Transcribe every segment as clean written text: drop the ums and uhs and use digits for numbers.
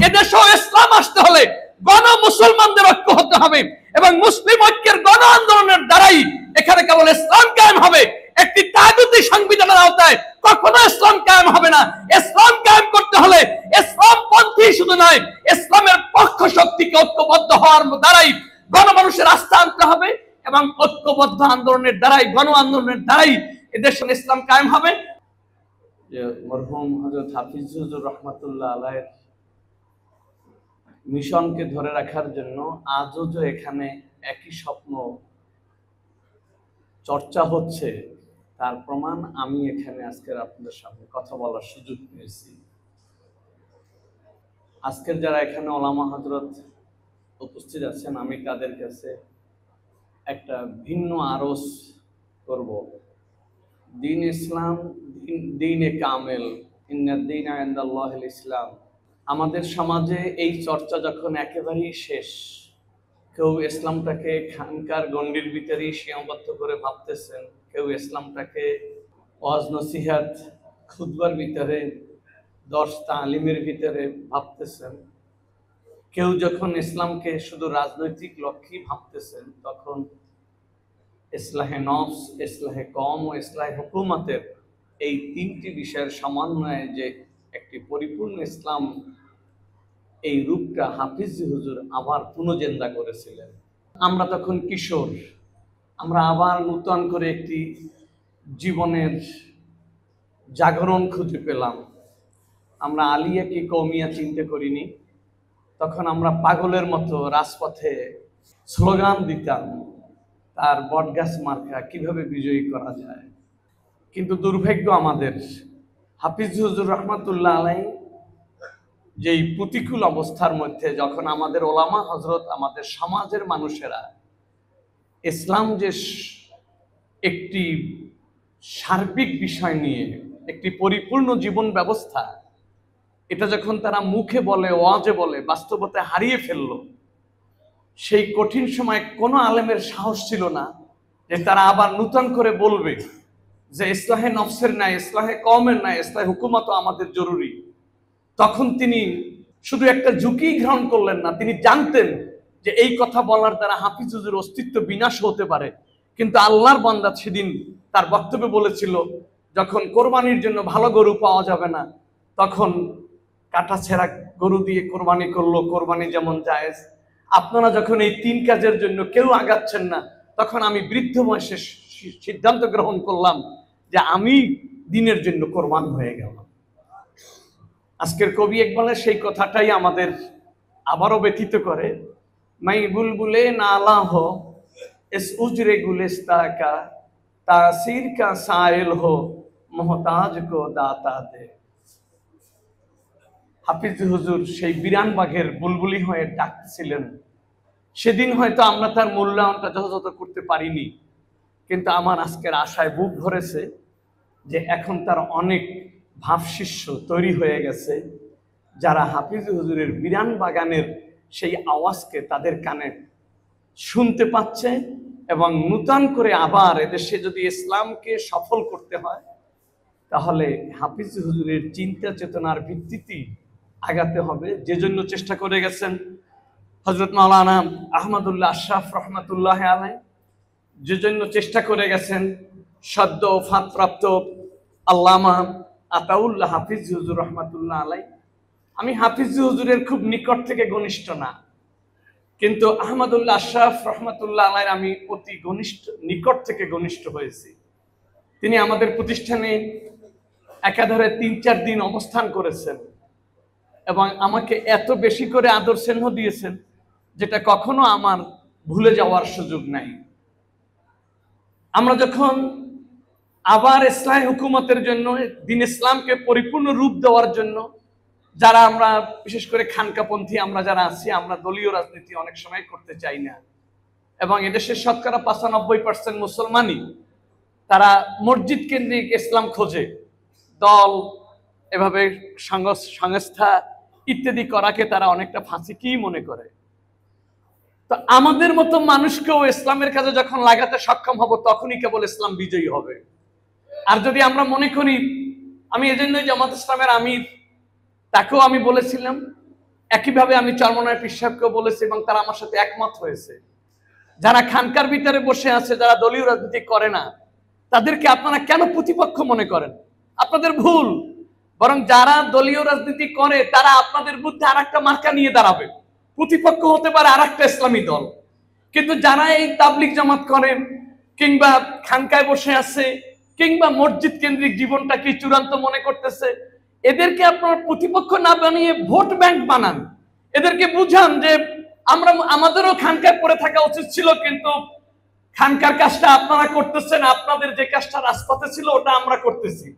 এদেশেও ইসলাম আসতে হলে গণ মুসলমানদের ঐক্য হতে হবে এবং মুসলিম ঐক্যের গণ আন্দোলনের দ্বারাই এখানে কেবল ইসলাম কায়েম হবে। একটি তাগুতি সংবিধানের আওতায় কখনো ইসলাম কায়েম হবে না। ইসলাম কায়েম করতে হলে ইসলাম পন্থী শুধু নয়, ইসলামের পক্ষ শক্তিকে ঐক্যবদ্ধ হওয়ার দ্বারাই গণমানুষের আস্থা আনতে হবে এবং ঐক্যবদ্ধ আন্দোলনের দ্বারাই, গণ আন্দোলনের দ্বারাই এদেশে ইসলাম কায়েম হবে। যে মরহুম হযরত হাফিজ হুজুর রহমাতুল্লাহ আলাইহির মিশনকে ধরে রাখার জন্য আজও যে এখানে একই স্বপ্ন চর্চা হচ্ছে তার প্রমাণ আমি এখানে আজকের আপনাদের সামনে কথা বলার সুযোগ পেয়েছি। আজকের যারা এখানে ওলামা হযরত উপস্থিত আছেন, আমি তাদের কাছে একটা ভিন্ন আরজ করব। দ্বীন ইসলাম দ্বীনে কামেল, ইন্নাদ দীনা ইনদাল্লাহিল ইসলাম। আমাদের সমাজে এই চর্চা যখন একেবারেই শেষ, কেউ ইসলামটাকে খানকার গণ্ডির ভিতরেই সীমাবদ্ধ করে ভাবতেছেন, কেউ ইসলামটাকে ওয়াজ নসিহাত খুতবার ভিতরে, দর্স তালিমের ভিতরে ভাবতেছেন, কেউ যখন ইসলামকে শুধু রাজনৈতিক লক্ষ্যেই ভাবতেছেন, তখন ইসলাহে নফস, ইসলাহে কওম ও ইসলাহে হুকুমতের এই তিনটি বিষয়ের সমন্বয়ে যে একটি পরিপূর্ণ ইসলাম, এই রূপটা হাফিজ হুজুর আবার পুনর্জেন্দা করেছিলেন। আমরা তখন কিশোর, আমরা আবার নূতন করে একটি জীবনের জাগরণ খুঁজে পেলাম। আমরা আলিয়া কি কৌমিয়া চিন্তা করিনি, তখন আমরা পাগলের মতো রাজপথে স্লোগান দিতাম, তার বটগাছ মার্কা কিভাবে বিজয়ী করা যায়। কিন্তু দুর্ভাগ্য আমাদের, হাফিজ হুজুর রহমাতুল্লাহ আলাইহি যেই প্রতিকূল অবস্থার মধ্যে যখন আমাদের ওলামা হযরত, আমাদের সমাজের মানুষেরা ইসলাম যে একটি সার্বিক বিষয় নিয়ে একটি পরিপূর্ণ জীবন ব্যবস্থা, এটা যখন তারা মুখে বলে, ওয়াজে বলে, বাস্তবতায় হারিয়ে ফেলল, সেই কঠিন সময় কোনো আলেমের সাহস ছিল না যে তারা আবার নূতন করে বলবে যে ইসলাহে নফসের ন্যায়, ইসলাহে কওমের ন্যায়, ইসলাহে হুকুমত আমাদের জরুরি। তখন তিনি শুধু একটা ঝুঁকি গ্রহণ করলেন না, তিনি জানতেন যে এই কথা বলার দ্বারা হাফিজ হুজুর অস্তিত্ব বিনাশ হতে পারে। কিন্তু আল্লাহর বান্দা সেদিন তার বক্তব্যে বলেছিল, যখন কোরবানির জন্য ভালো গরু পাওয়া যাবে না, তখন কাটা ছেঁড়া গরু দিয়ে কোরবানি করলো, কোরবানি যেমন জায়েজ। আপনারা যখন এই তিন কাজের জন্য কেউ আগাচ্ছেন না, তখন আমি বৃদ্ধ বয়সে সিদ্ধান্ত গ্রহণ করলাম যে আমি দ্বীনের জন্য কোরবান হয়ে গেলাম। আজকের কবি ইকবালের সেই কথাটাই আমাদের আবারও ব্যথিত করে। মাই বুলবুলে নালা হো ইস উজরে গুলিস্তা কা, তাসির কা সাইল হো মোহতাজ কো দাতা দে। হাফিজ হুজুর সেই বিরান বাঘের বুলবুলি হয়ে ডাকছিলেন। সেদিন হয়তো আমরা তার মূল্যায়নটা যথাযথ করতে পারিনি, কিন্তু আমার আজকের আশায় বুক ভরেছে যে এখন তার অনেক ভাবশিষ্য তৈরি হয়ে গেছে, যারা হাফিজ হুজুরের বিরান বাগানের সেই আওয়াজকে তাদের কানে শুনতে পাচ্ছে এবং নূতন করে আবার এদেশে যদি ইসলামকে সফল করতে হয়, তাহলে হাফিজ হুজুরের চিন্তা চেতনার ভিত্তিতে আগাতে হবে। যে জন্য চেষ্টা করে গেছেন হযরত মাওলানা আহমদুল্লাহ আশরাফ রহমাতুল্লাহ আলাইহি, যে জন্য চেষ্টা করে গেছেন সদ্য ওফাতপ্রাপ্ত আল্লামা আতাউল্লাহ হাফিজ হুজুর রহমাতুল্লাহ আলাইহি। আমি হাফিজ হুজুরের খুব নিকট থেকে ঘনিষ্ঠ না, কিন্তু আহমদুল্লাহ আশরাফ রহমাতুল্লাহ আলাইহির আমি অতি ঘনিষ্ঠ, নিকট থেকে ঘনিষ্ঠ হয়েছি। তিনি আমাদের প্রতিষ্ঠানে একাধারে ৩-৪ দিন অবস্থান করেছেন এবং আমাকে এত বেশি করে আদর স্নেহ দিয়েছেন যেটা কখনো আমার ভুলে যাওয়ার সুযোগ নাই। আমরা যখন আবার ইসলামী হুকুমতের জন্য, দ্বীন ইসলামকে পরিপূর্ণ রূপ দেওয়ার জন্য, যারা আমরা বিশেষ করে খানকাপন্থী আমরা যারা আছি, আমরা দলীয় রাজনীতি অনেক সময় করতে চাই না এবং এদেশের শতকরা ৯৫% মুসলমানই তারা মসজিদ কেন্দ্রিক ইসলাম খোঁজে। দল, এভাবে সংস্থা ইত্যাদি করাকে তারা অনেকটা ফাঁসিকি মনে করে। তো আমাদের মতো মানুষকেও ইসলামের কাজে যখন লাগাতে সক্ষম হব, তখনই কেবল ইসলাম বিজয়ী হবে। আর যদি আমরা মনে করি, আমি এজন্যই জামাত ইসলামের আমির, তাকেও আমি বলেছিলাম একইভাবে আমি চরমনায় পীর সাহেবকেও বলেছি এবং তারা আমার সাথে একমত হয়েছে, যারা খানকার ভিতরে বসে আছে, যারা দলীয় রাজনীতি করে না, তাদেরকে আপনারা কেন প্রতিপক্ষ মনে করেন? আপনাদের ভুল। বরং যারা দলীয় রাজনীতি করে তারা আপনাদের বিরুদ্ধে আর একটা মার্কা নিয়ে দাঁড়াবে, প্রতিপক্ষ হতে পারে আর একটা ইসলামী দল। কিন্তু যারা এই তাবলিগ জামাত করেন কিংবা খানকায় বসে আছে কিংবা মসজিদ কেন্দ্রিক জীবনটাকে চূড়ান্ত মনে করতেছে, এদেরকে আপনারা প্রতিপক্ষ না বানিয়ে ভোট ব্যাংক বানান। এদেরকে বুঝান যে আমাদেরও খানকায় পড়ে থাকা উচিত ছিল, কিন্তু খানকার কাজটা আপনারা করতেছেন, আপনাদের যে কাজটা রাজপথে ছিল ওটা আমরা করতেছি।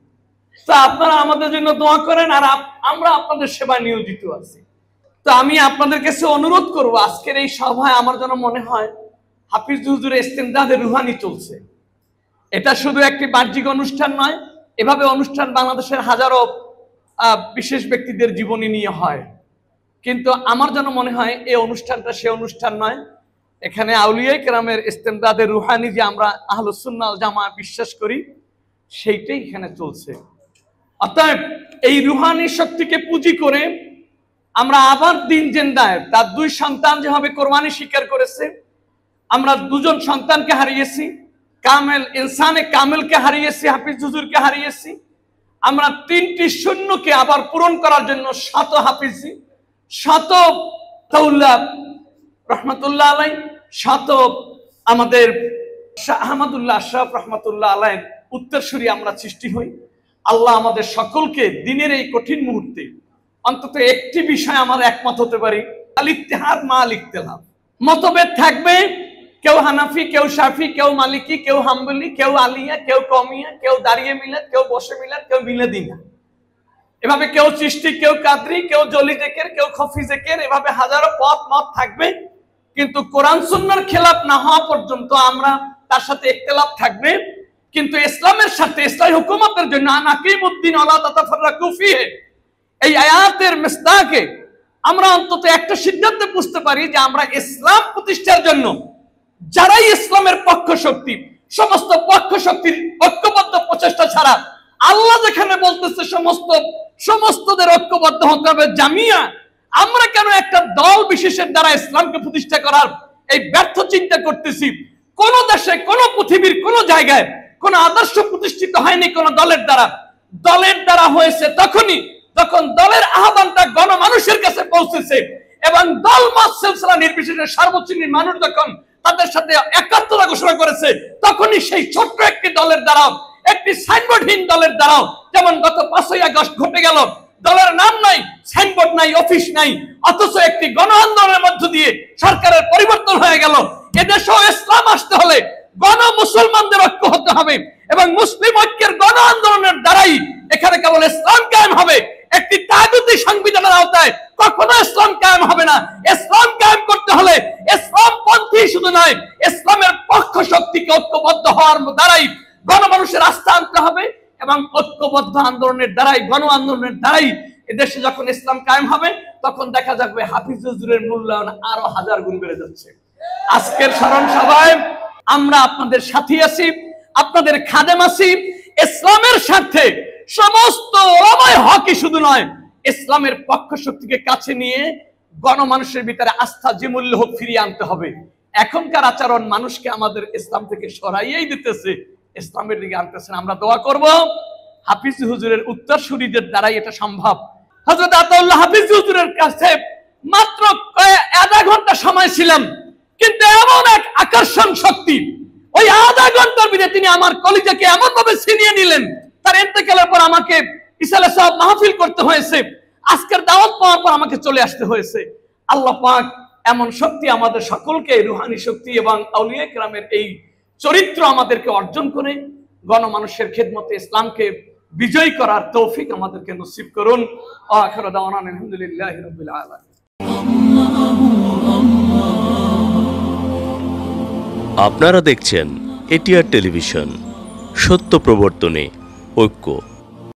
তো আপনারা আমাদের জন্য দোয়া করেন, আর আমরা আপনাদের সেবায় নিয়োজিত আছি। তো আমি আপনাদের কাছে অনুরোধ করব, আজকের এই সভায় আমার যেন মনে হয় হাফিজ হুজুরের ইস্তেমদাদে রুহানি চলছে। এটা শুধু একটি বাহ্যিক অনুষ্ঠান নয়, এভাবে অনুষ্ঠান বাংলাদেশের হাজারো বিশেষ ব্যক্তিদের জীবনী নিয়ে হয়। কিন্তু আমার যেন মনে হয় এই অনুষ্ঠানটা সে অনুষ্ঠান নয়, এখানে আউলিয়ায়ে কেরামের ইস্তেমদাদে রুহানি যে আমরা আহলুস সুন্নাহ ওয়াল জামাত বিশ্বাস করি, সেইটাই এখানে চলছে। অতএব এই রুহানি শক্তিকে পুঁজি করে আমরা আবার দিন জেন্দায় তার দুই সন্তান যেভাবে কোরবানি স্বীকার করেছে, আমরা দুজন সন্তানকে হারিয়েছি, কামেল ইনসানে কামেলকে হারিয়েছি, হাফিজ হুজুরকে হারিয়েছি। আমরা 3টি শূন্যকে আবার পূরণ করার জন্য শত হাফিজি, শত তাউল্লাহ রহমতুল্লাহ আলাই, শত আমাদের শাহ আহমদুল্লাহ আশরাফ রহমতুল্লাহ আলাই উত্তরসূরি আমরা সৃষ্টি হই। আল্লাহ আমাদের সকলকে দিনের এই কঠিন মুহূর্তে অন্তত একটি বিষয় আমরা একমত হতে পারি, আল ইত্তেহাদ মা আল ইখতিলাফ। মতভেদ থাকবে, কেউ হানাফি, কেউ শাফি, কেউ মালিকি, কেউ হাম্বলি, কেউ আলিয়া, কেউ কমিয়া, কেউ দাঁড়িয়ে মিলাদ, কেউ বসে মিলাদ, কেউ মিলাদিনা, এভাবে কেউ চিশতি, কেউ কাদরি, কেউ জলি জেকের, কেউ খফি জেকের, এভাবে হাজারো পথ মত থাকবে। কিন্তু কোরআন সুন্নাহর খেলাফ না হওয়া পর্যন্ত আমরা তার সাথে ইখতিলাফ থাকবে। কিন্তু ইসলামের সাথে ইসলামী হুকুমতের জন্য আনাকিমুদ্দিন ওয়ালা তাতাফাররাকু ফিহি, এই আয়াতের মিসদাকে আমরা অন্তত একটা সিদ্ধান্তে বুঝতে পারি যে আমরা ইসলাম প্রতিষ্ঠার জন্য যারাই ইসলামের পক্ষ শক্তি, সমস্ত পক্ষ শক্তির ঐক্যবদ্ধ প্রচেষ্টা ছাড়া আল্লাহ যেখানে বলতেছে সমস্তদের ঐক্যবদ্ধ হতে হবে জামিয়া, আমরা কেন একটা দল বিশেষের দ্বারা ইসলামকে প্রতিষ্ঠা করার এই ব্যর্থ চিন্তা করতেছি? কোন দেশে, কোন পৃথিবীর কোন জায়গায় কোন আদর্শ প্রতিষ্ঠিত হয়নি কোন দলের দ্বারা। দলের দ্বারা হয়েছে তখনই যখন দলের আহ্বানটা গণমানুষের কাছে পৌঁছেছে এবং দল মত সিলসিলা নির্বিশেষে সার্বজনীন মানুষ যখন তাদের সাথে একাত্মতা ঘোষণা করেছে, তখনই সেই ছোট্ট একটি দলের দ্বারাও, একটি সাইনবোর্ডহীন দলের দ্বারাও, যেমন গত 5ই আগস্ট ঘটে গেল, দলের নাম নাই, সাইনবোর্ড নাই, অফিস নাই, অথচ একটি গণ আন্দোলনের মধ্য দিয়ে সরকারের পরিবর্তন হয়ে গেল। এদেশেও ইসলাম আসতে হলে গণ মুসলমানদের ঐক্য হতে হবে এবং মুসলিম ঐক্যের গণ আন্দোলনের দ্বারাই এখানে কেবল ইসলাম কায়েম হবে। একটি তাগুতি সংবিধানের আওতায় কখনো ইসলাম কায়েম হবে না। ইসলাম কায়েম করতে হলে ইসলাম পন্থী শুধু নয়, ইসলামের পক্ষ শক্তিকে ঐক্যবদ্ধ হওয়ার দ্বারাই গণমানুষের আস্থা আনতে হবে এবং ঐক্যবদ্ধ আন্দোলনের দ্বারাই, গণ আন্দোলনের দ্বারাই এদেশে যখন ইসলাম কায়েম হবে তখন দেখা যাবে হাফিজ হুজুরের মূল্যায়ন আরো 1000 গুণ বেড়ে যাচ্ছে। আজকের স্মরণ সভায় আমরা আপনাদের সাথী আছি, আপনাদের খাদেম আছি। ইসলামের স্বার্থে সমস্ত ওলামায়ে হকই শুধু নয়, ইসলামের পক্ষ শক্তিকে কাছে নিয়ে গণমানুষের ভিতরে আস্থা যে মূল্য হোক ফিরিয়ে আনতে হবে। এখনকার আচরণ মানুষকে আমাদের ইসলাম থেকে সরাইয়েই দিতেছে, ইসলামের দিকে আনতেছে না। আমরা দোয়া করব হাফিজ হুজুরের উত্তরসূরিদের দ্বারাই এটা সম্ভব। হযরত আতাউল্লাহ হাফিজ হুজুরের কাছে মাত্র আধা ঘন্টা সময় ছিলাম, কিন্তু এমন এক আকর্ষণ শক্তি, ওই আধা ঘন্টার ভিতরে তিনি আমার কলিজাকে এমন ভাবে ছিনিয়ে নিলেন। তার ইন্তেকালের পর আমাকে ইসালে সাহেব মাহফিল করতে হয়েছে, আজকের দাওয়াত পাওয়ার পর আমাকে চলে আসতে হয়েছে। আল্লাহ পাক এমন শক্তি আমাদের সকলকে, রুহানি শক্তি এবং আউলিয়ায়ে কেরামের এই চরিত্র আমাদেরকে অর্জন করে গণমানুষের খেদমতে ইসলামকে বিজয় করার তৌফিক আমাদেরকে নসিব করুন। আখিরু দাওয়ানা আলহামদুলিল্লাহি রাব্বিল আলামিন। আপনারা দেখছেন এটিআর টেলিভিশন, সত্য প্রবর্তনে ঐক্য।